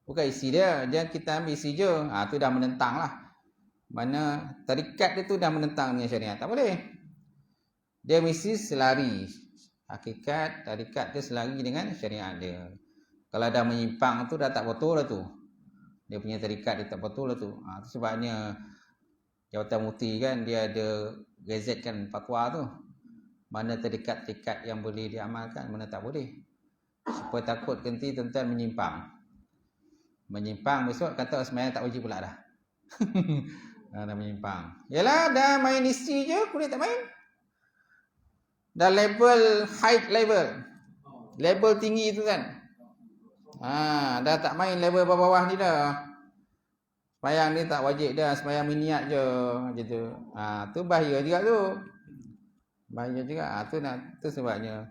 Bukan isi dia. Jangan kita ambil isi je. Tu dah menentang lah. Mana tarikat dia tu dah menentang dengan syariat. Tak boleh. Dia mesti selari. Hakikat, tarikat dia selari dengan syariat dia. Kalau dah menyimpang tu dah tak betul lah tu. Dia punya tarikat dia tak betul lah tu. Tu sebabnya Jawatan Mufti kan dia ada gazetkan fatwa tu. Mana tarikat-tarikat yang boleh diamalkan, mana tak boleh. Supaya takut nanti tuan-tuan menyimpang. Menyimpang besok kata semayang tak wajib pula dah. Dah menyimpang. Yalah dah main isi je, kulit tak main. Dah level high level. Level tinggi tu kan. Dah tak main level bawah-bawah ni dah. Semayang ni tak wajib dah, semayang miniat je macam tu. Tu bahaya juga tu. Bahaya juga. Tu sebabnya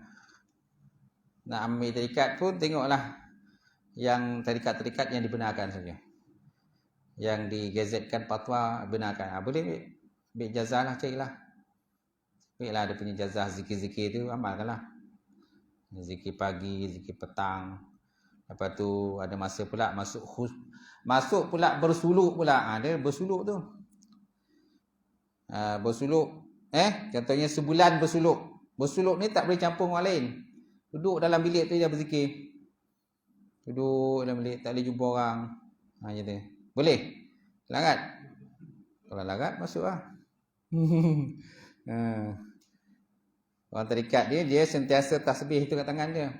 nak ambil tarikat pun tengoklah yang tarikat-tarikat yang dibenarkan saja. Yang digazetkan fatwa benarkan. Boleh ambil jazah lah, carilah. Ambillah dia punya jazah zikir-zikir tu, amalkanlah. Zikir pagi, zikir petang. Lepas tu ada masa pula masuk pula bersuluk pula. Dia bersuluk tu. bersuluk. Contohnya sebulan bersuluk. Bersuluk ni tak boleh campur orang lain. Duduk dalam bilik tu dia berzikir. Duduk dalam bilik, tak boleh jumpa orang. Macam tu. Boleh? Larat? Kalau larat, masuk lah. Orang terikat dia sentiasa tasbih tu kat tangan dia.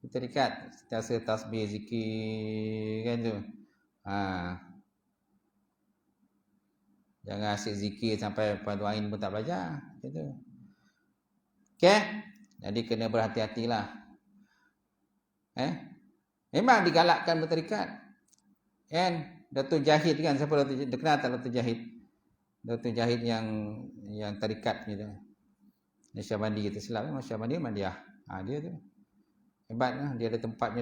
Terikat, sentiasa tasbih, zikir, kan tu. Jangan asyik zikir sampai Fardu Ain pun tak belajar. Macam tu. Okay? Jadi kena berhati-hatilah. Memang digalakkan berterikat. Kan? Datuk Jahid kan? Siapa Datuk Jahid? Dia kenal tak Datuk Jahid? Datuk Jahid yang tarikat gitu. Nasyabandi kita silap. Nasyabandi Mandiah. Dia tu. Hebat lah. Dia ada tempatnya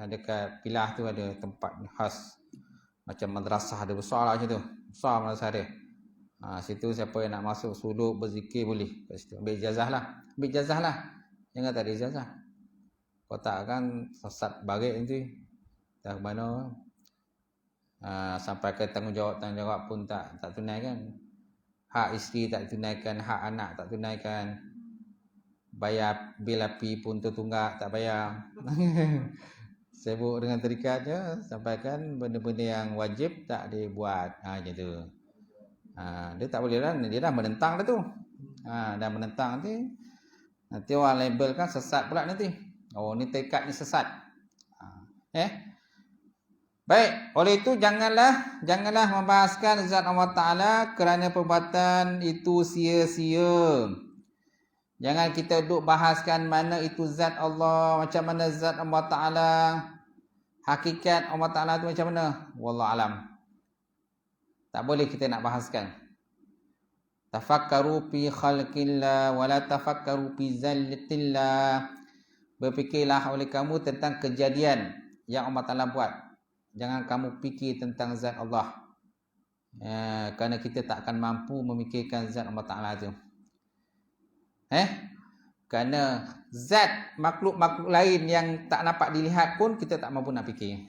dekat Pilah tu ada tempat khas. Macam madrasah ada besar lah macam tu. Besar madrasah dia. Situ siapa yang nak masuk suluk berzikir boleh. Kat situ. Ambil ijazah lah. Jangan tak ada ijazah. Kau tak kan sesat barik nanti. Tak ke mana. Sampai ke tanggungjawab pun tak tunaikan. Hak isteri tak tunaikan. Hak anak tak tunaikan. Bayar bil api pun tertunggak tak bayar. Sibuk dengan terikat je. Sampaikan benda-benda yang wajib tak dibuat. Macam tu. Dia tak boleh lah. Dia dah menentang dah tu. Dah menentang nanti orang label kan sesat pula nanti. Oh ni terikat ni sesat. Baik. Oleh itu janganlah membahaskan zat Allah Ta'ala kerana perbuatan itu sia-sia. Jangan kita duk bahaskan mana itu zat Allah, macam mana zat Allah Ta'ala, hakikat Allah Ta'ala tu macam mana. Wallahualam. Tak boleh kita nak bahaskan. Tafakkaru fi khalqillah wa la tafakkaru fi zallatillah. Berfikirlah oleh kamu tentang kejadian yang Allah Ta'ala buat. Jangan kamu fikir tentang zat Allah. Kerana kita tak akan mampu memikirkan zat Allah Ta'ala tu. Kerana zat makhluk-makhluk lain yang tak dapat dilihat pun kita tak mampu nak fikir.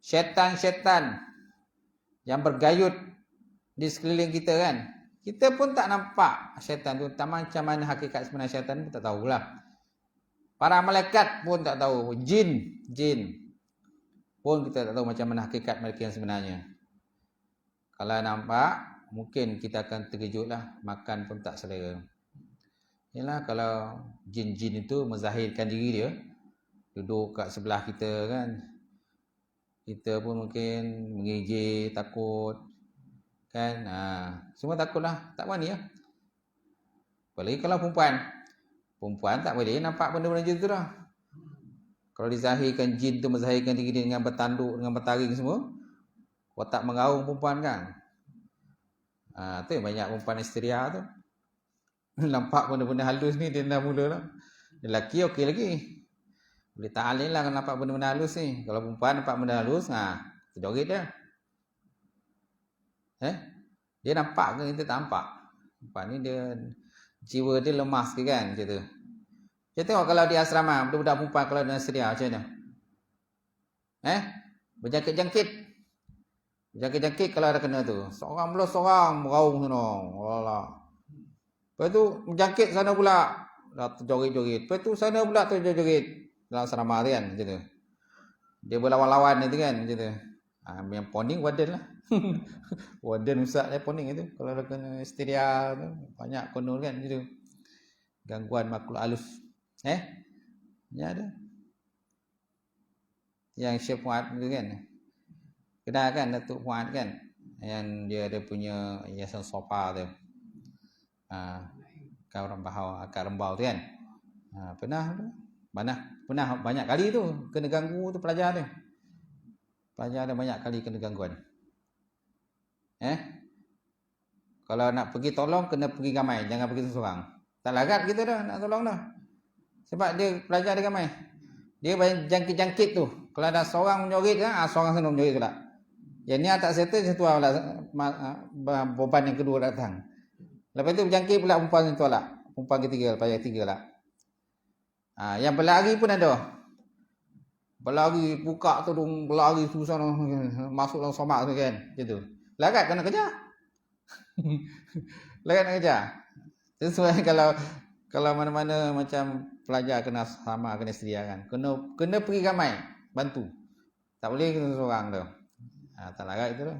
Syaitan-syaitan yang bergayut di sekeliling kita kan, kita pun tak nampak syaitan tu. Tak macam mana hakikat sebenarnya syaitan pun tak tahulah. Para malaikat pun tak tahu. Jin pun kita tak tahu macam mana hakikat mereka yang sebenarnya. Kalau nampak, mungkin kita akan terkejutlah. Makan pun tak selera. Yalah, kalau jin-jin itu menzahirkan diri dia, duduk kat sebelah kita kan, kita pun mungkin mengejek, takut kan. Semua takutlah, tak berani lah. Apalagi kalau perempuan tak boleh nampak benda-benda macam tu dah. Kalau dizahirkan jin tu menzahirkan diri dia dengan bertanduk, dengan bertaring semua, watak mengaung perempuan kan. Tu yang banyak perempuan histeria tu. Nampak benda-benda halus ni dia dah mula lah. Lelaki okey lagi. Boleh ta'alil lah kalau nampak benda-benda halus ni. Kalau perempuan nampak benda halus, terjoget dia. Dia nampak ke kita tak nampak? Nampak ni dia, jiwa dia lemah sikit kan macam tu. Kita tengok kalau di asrama, budak-budak perempuan kalau dia sedia macam mana? Berjangkit kalau ada kena tu. Seorang meraung sana. Walah. Lepas tu berjangkit sana pula. Dah terjoget-joget. Lepas tu sana pula terjoget-joget. Dalam asrama tu kan macam tu. Dia berlawan-lawan itu kan macam tu. Yang poning warden lah. Warden usah dia poning itu. Kalau ada kena histeria tu, banyak konol kan macam tu. Gangguan makhluk halus. Ya ada. Yang Syekh Fuad tu kan. Kenal kan Datuk Fuad kan. Yang dia ada punya yayasan sofa tu. Kau akar rembau tu kan. Pernah banyak kali tu kena ganggu tu pelajar dia. Pelajar dia banyak kali kena gangguan. Kalau nak pergi tolong kena pergi ramai, jangan pergi seorang. Tak larat kita dah nak tolong dah. Sebab dia pelajar dia ramai. Dia banyak jangkit-jangkit tu. Kalau ada seorang menjoget kan, seorang sana menjoget pula. Yang ni tak settle satu pula beban yang kedua datang. Lepas tu berjangkit pula perempuan tu lah. Perempuan ketiga, pelajar ketiga lah. Yang berlari pun ada. Berlari, buka tudung, berlari susah masuk dalam somak tu kan. Macam tu. Larat kena kejar. Lagan nak kerja. Sesuai kalau mana-mana macam pelajar kena sama, kena sedia kan. Kena pergi ramai bantu. Tak boleh kena seorang tu. Tak larat itu tu.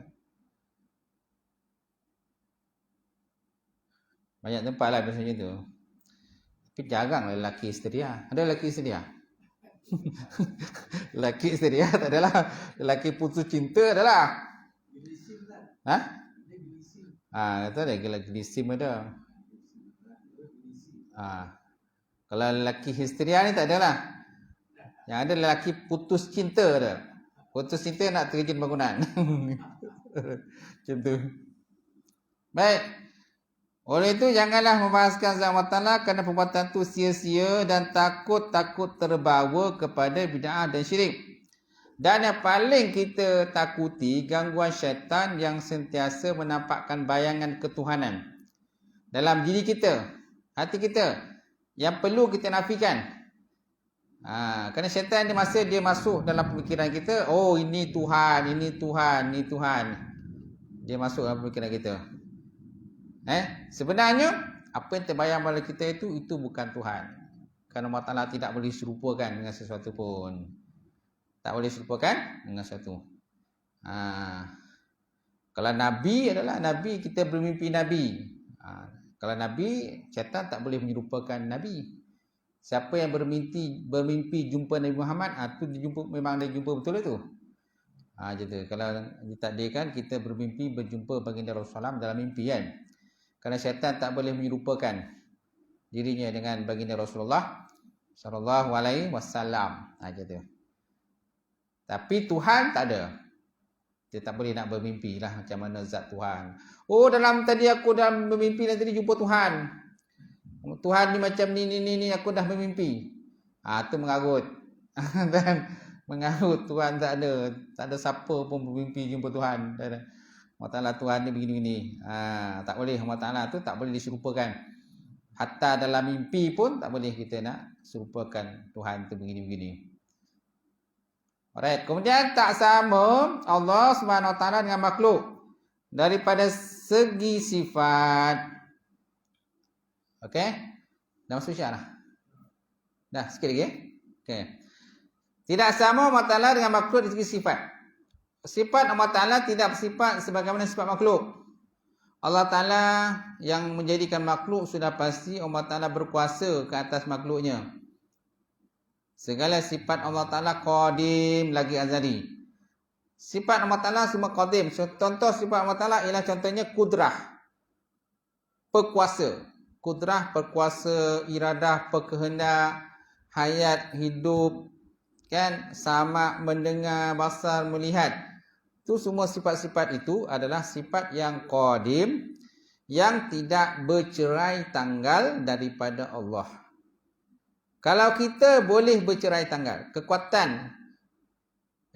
Banyak tempat lah biasanya tu. Tapi jarang lah lelaki sedia. Ada lelaki sedia? Lelaki sedia tak adalah. Lelaki putus cinta adalah. Kata ada lelaki sim ada. Kalau lelaki histeria ni tak adalah. Yang ada lelaki putus cinta ada. Putus cinta nak terjun bangunan. Macam tu. Baik. Oleh itu janganlah membahaskan zat Allah Ta'ala kerana perbuatan itu sia-sia dan takut terbawa kepada bid'ah dan syirik. Dan yang paling kita takuti gangguan syaitan yang sentiasa menampakkan bayangan ketuhanan dalam diri kita, hati kita, yang perlu kita nafikan. Kerana syaitan dia masa dia masuk dalam pemikiran kita, oh ini Tuhan, ini Tuhan, ini Tuhan. Dia masuk dalam pemikiran kita. Sebenarnya apa yang terbayang pada kita itu bukan Tuhan. Kerana Allah Ta'ala tidak boleh serupakan dengan sesuatu pun. Tak boleh serupakan dengan sesuatu. Kalau Nabi adalah Nabi, kita bermimpi Nabi. Kalau Nabi, syaitan tak boleh menyerupakan Nabi. Siapa yang bermimpi jumpa Nabi Muhammad, tu memang dia jumpa betul itu. Jadi kalau ditakdirkan kita bermimpi berjumpa baginda Rasulullah dalam mimpi kan. Kerana syaitan tak boleh menyerupakan dirinya dengan baginda Rasulullah sallallahu alaihi wasallam. Gitu. Tapi Tuhan tak ada. Dia tak boleh nak bermimpi lah macam mana zat Tuhan. Oh tadi aku dalam bermimpi dan tadi jumpa Tuhan. Tuhan ni macam ni aku dah bermimpi. Tu mengarut. Dan mengarut Tuhan tak ada siapa pun bermimpi jumpa Tuhan. Allah Ta'ala Tuhan ni begini-begini. Tak boleh. Allah Ta'ala tu tak boleh diserupakan. Hatta dalam mimpi pun tak boleh kita nak serupakan Tuhan tu begini-begini. Alright. Kemudian tak sama Allah Subhanahu Wa Ta'ala dengan makhluk daripada segi sifat. Okey? Dah masuk syak dah? Dah sikit lagi. Okey. Tidak sama Allah Ta'ala dengan makhluk dari segi sifat. Sifat Allah Ta'ala tidak bersifat sebagaimana sifat makhluk. Allah Ta'ala yang menjadikan makhluk sudah pasti Allah Ta'ala berkuasa ke atas makhluknya. Segala sifat Allah Ta'ala qadim lagi azali. Sifat Allah Ta'ala semua qadim. Contoh sifat Allah Ta'ala ialah contohnya kudrah. Perkuasa. Kudrah, perkuasa, iradah, perkehendak, hayat, hidup, kan, sama, mendengar, basar, melihat. Itu semua sifat-sifat itu adalah sifat yang qadim, yang tidak bercerai tanggal daripada Allah. Kalau kita boleh bercerai tanggal, kekuatan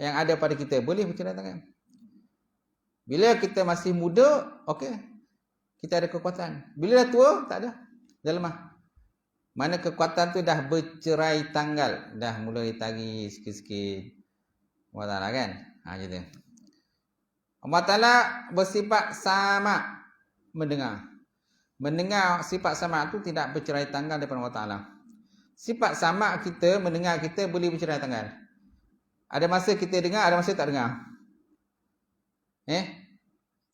yang ada pada kita boleh bercerai tanggal. Bila kita masih muda, okey, kita ada kekuatan. Bila dah tua, tak ada, dah lemah. Mana kekuatan tu dah bercerai tanggal, dah mulai tari sikit-sikit. Allah Ta'ala kan? Gitu. Allah Ta'ala bersifat sama mendengar. Mendengar sifat sama tu tidak bercerai tanggal daripada Allah Ta'ala. Sifat sama kita, mendengar kita boleh bercerai tanggal. Ada masa kita dengar, ada masa tak dengar.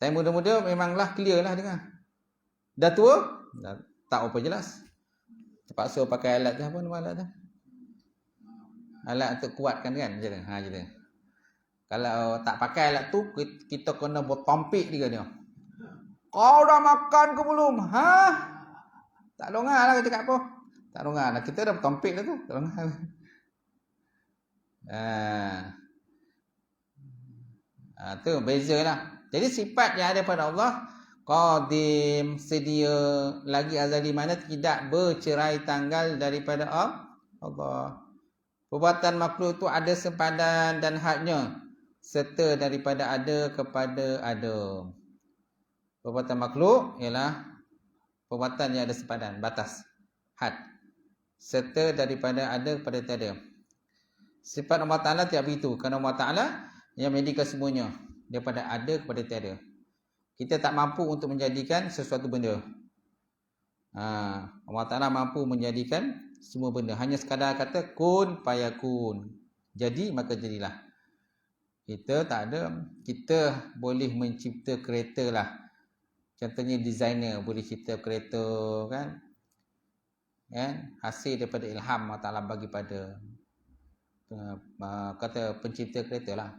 Time muda-muda memanglah clear lah dengar. Dah tua, dah tak apa jelas. Terpaksa pakai alat tu, apa nama alat tu? Alat untuk kuatkan kan macam tu. Macam tu. Kalau tak pakai alat tu, kita kena bertompik dia. Kau dah makan ke belum? Tak longgar lah cakap apa. Tak longgar lah. Kita dah bertompik dah tu. Tak longgar. Tu beza lah. Jadi sifat yang ada pada Allah, qadim, sedia, lagi azali, mana tidak bercerai tanggal daripada Allah. Perbuatan makhluk itu ada sempadan dan hadnya, serta daripada ada kepada ada. Perbuatan makhluk ialah perbuatan yang ada sempadan, batas, had, serta daripada ada kepada tiada. Sifat Allah Ta'ala tidak begitu, kerana Allah Ta'ala yang menjadikan semuanya daripada ada kepada tiada. Kita tak mampu untuk menjadikan sesuatu benda. Allah Ta'ala mampu menjadikan semua benda. Hanya sekadar kata kun fayakun. Jadi maka jadilah. Kita tak ada. Kita boleh mencipta kereta lah. Contohnya designer boleh cipta kereta kan. Hasil daripada ilham Allah Ta'ala bagi pada kata pencipta kereta lah.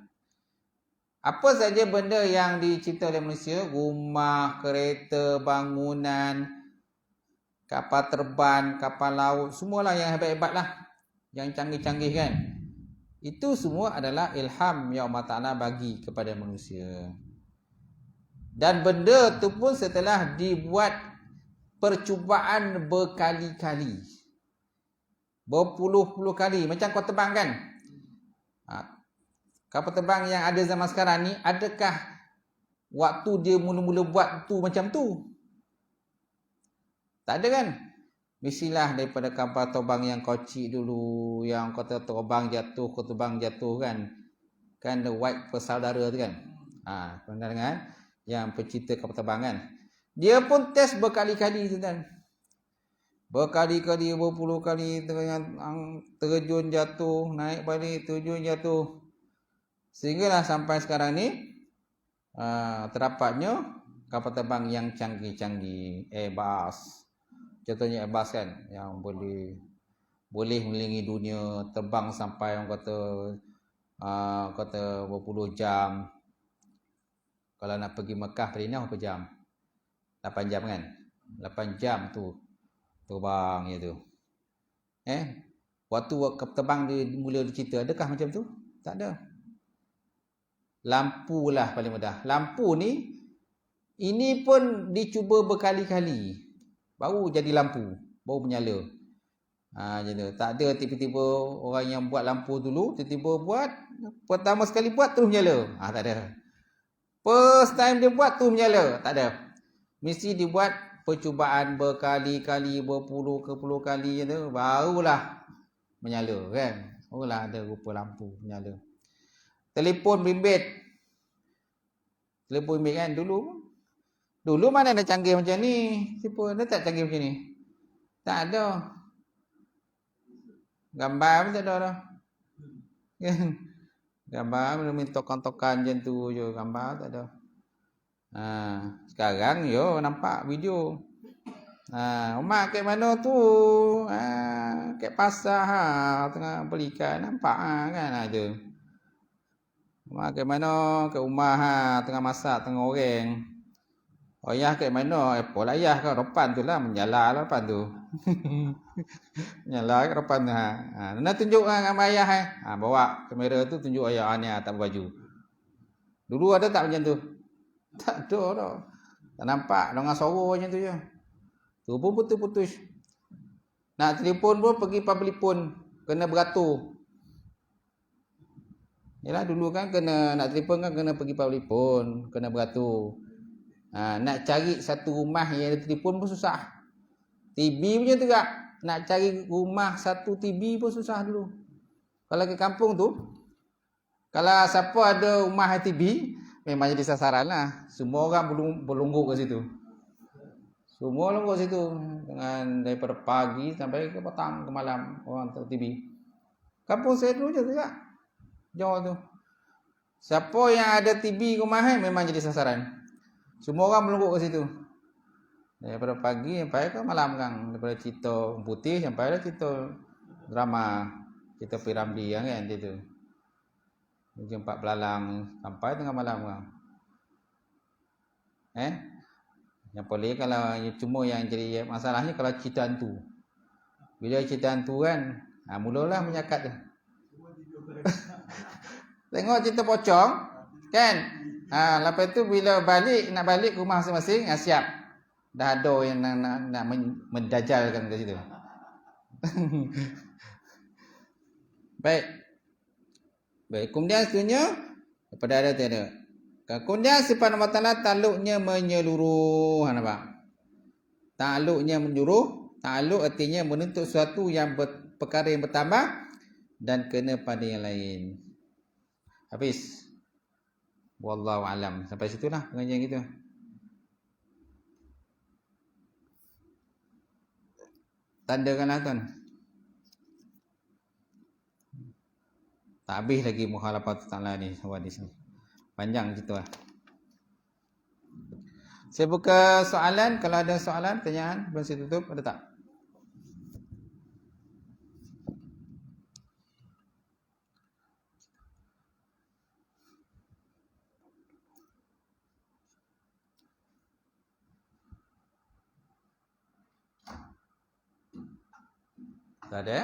Apa saja benda yang dicipta oleh manusia, rumah, kereta, bangunan, kapal terbang, kapal laut, semualah yang hebat-hebat lah, yang canggih-canggih kan. Itu semua adalah ilham yang Allah Ta'ala bagi kepada manusia. Dan benda tu pun setelah dibuat percubaan berkali-kali, berpuluh-puluh kali. Macam kapal terbang kan, kapal terbang yang ada zaman sekarang ni, adakah waktu dia mula-mula buat tu macam tu? Tak ada kan? Mestilah daripada kapal terbang yang kecil dulu, yang kata terbang jatuh kan. Kan the white persaudara tu kan. Pernah dengar yang pencipta kapal terbang kan. Dia pun test berkali-kali tu kan. Berkali-kali, berpuluh kali terjun jatuh, naik balik, terjun jatuh. Sehinggalah sampai sekarang ni terdapatnya kapal terbang yang canggih-canggih, Airbus. Contohnya Airbus kan, yang boleh mengelilingi dunia, terbang sampai orang kata berpuluh jam. Kalau nak pergi Mekah Madinah berapa jam? 8 jam kan? 8 jam tu terbang je tu. Waktu kapal terbang dia mula dicipta, adakah macam tu? Tak ada. Lampu lah paling mudah. Lampu ni, ini pun dicuba berkali-kali baru jadi lampu, baru menyala. Macam tu. Tak ada tiba-tiba orang yang buat lampu dulu tiba-tiba buat, pertama sekali buat terus menyala. Tak ada. First time dia buat terus menyala. Tak ada. Mesti dibuat percubaan berkali-kali, berpuluh kali je tu, barulah menyala kan. Barulah ada rupa lampu menyala. Telefon bimbit. Telefon bimbit kan dulu mana ada canggih macam ni. Siapa ada tak canggih macam ni? Tak ada. Gambar pun tak ada dah. Gambar minta tokan-tokan macam tu je, gambar tak ada. Sekarang yo nampak video. Mak kat mana tu? Kat pasar tengah belikan, nampak kan ada. Mak kat mana? Kat rumah tengah masak, tengah goreng. Ayah kat mana? Apple ayah kat depan tu lah, menyala lah depan tu. Menyala kat depan tu. Nak tunjuk gambar ayah bawa kamera tu tunjuk ayah ni tak berbaju. Dulu ada tak macam tu? Tak ada dah. Tak nampak dengan suara macam tu je. Tu pun putus-putus. Nak telefon pun pergi public phone, kena beratur. Yalah dulu kan kena nak telefon kan kena pergi public phone, kena beratur. Nak cari satu rumah yang ada telefon pun susah. TV punya tu tak. Nak cari rumah satu TV pun susah dulu. Kalau ke kampung tu, kalau siapa ada rumah TV, memang jadi sasaran lah. Semua orang berlungguk ke situ. Semua lungguk situ dengan daripada pagi sampai ke petang ke malam orang tengok TV. Kampung saya dulu je tu tak. Jauh tu. Siapa yang ada TV rumah memang jadi sasaran. Semua orang melungguk ke situ. Daripada pagi sampai ke malam kan. Daripada cerita putih sampai lah cerita drama. Cerita Piramli kan dia tu. Jumpa belalang sampai tengah malam kan. Yang boleh kalau cuma yang jadi masalahnya kalau cerita hantu. Bila cerita hantu kan, mulalah menyakat tu. Tengok cerita pocong kan. Lepas tu bila nak balik ke rumah masing-masing, siap. Dah ada yang nak mendajalkan kat situ. Baik. Kemudian seterusnya daripada ada tiada. Kemudian sifat Allah Ta'ala takluknya menyeluruh. Nampak? Takluknya menyeluruh. Takluk artinya menuntut sesuatu yang perkara yang bertambah dan kena pada yang lain. Habis. Wallahu alam. Sampai situlah pengajian kita. Tandakanlah tuan. Tak habis lagi mukhalafat ta'ala ni hadis ni. Panjang gitu lah. Saya buka soalan, kalau ada soalan, pertanyaan, sebelum saya tutup, ada tak? Tak ada?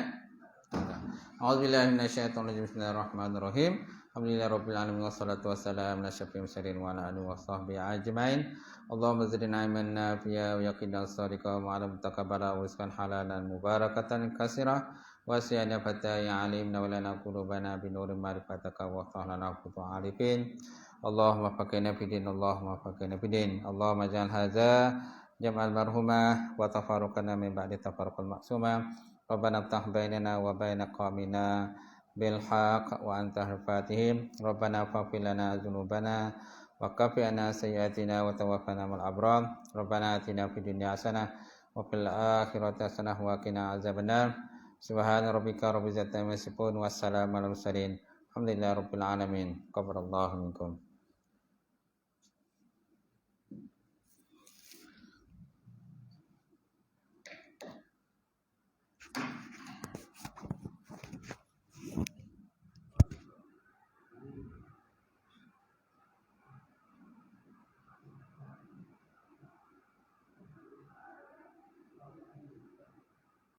A'udzubillahi minasyaitonir rajim. Bismillahirrahmanirrahim. Alhamdulillahirabbil alamin wassalatu wassalamu ala asyrafil mursalin wa ala alihi washabbihi ajmain. Allahumma zidna ilman nafi'a wa yaqina as-sadiqa wa 'ala mutaqabbala wa rizqan halalan mubarakatan katsira wa siyana fataya alimna wa lana qulubana bi nuri ma'rifataka wa tahlana futu arifin. Allahumma faqina fid din, Allahumma faqina fid din. Allahumma ja'al hadza jam'al marhumah wa tafarruqana min ba'di tafarruqal ma'sumah. Rabbana ftah bainana wa baina qaumina bil haqq wa anta al-fatihim. Rabbana faghfir lana dzunubana wa kaffir 'anna sayyi'atina wa tawaffana ma'al abrar. Rabbana atina fid dunya hasanah wa fil akhirati hasanah wa qina azabannar. Subhana rabbika rabbil izzati amma yasifun wa salamun alal mursalin. Alhamdulillahi rabbil alamin. Qabbalallahu minkum.